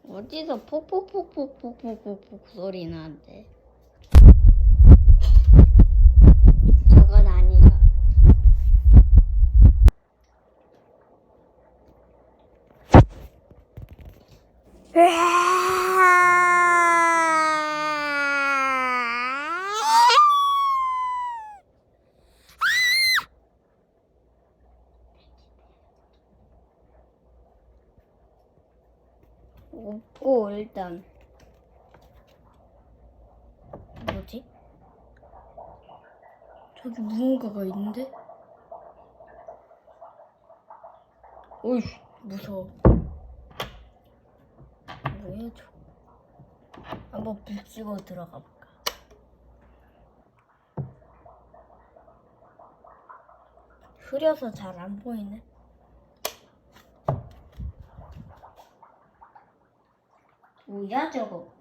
어디서 폭폭폭폭폭폭폭 소리 나는데? 저건 아니야. 없고 일단 뭐지? 저기 무언가가 있는데? 어이 무서워. 뭐야 저? 한번 비치고 들어가 볼까? 흐려서 잘 안 보이네. 뭐야 저거?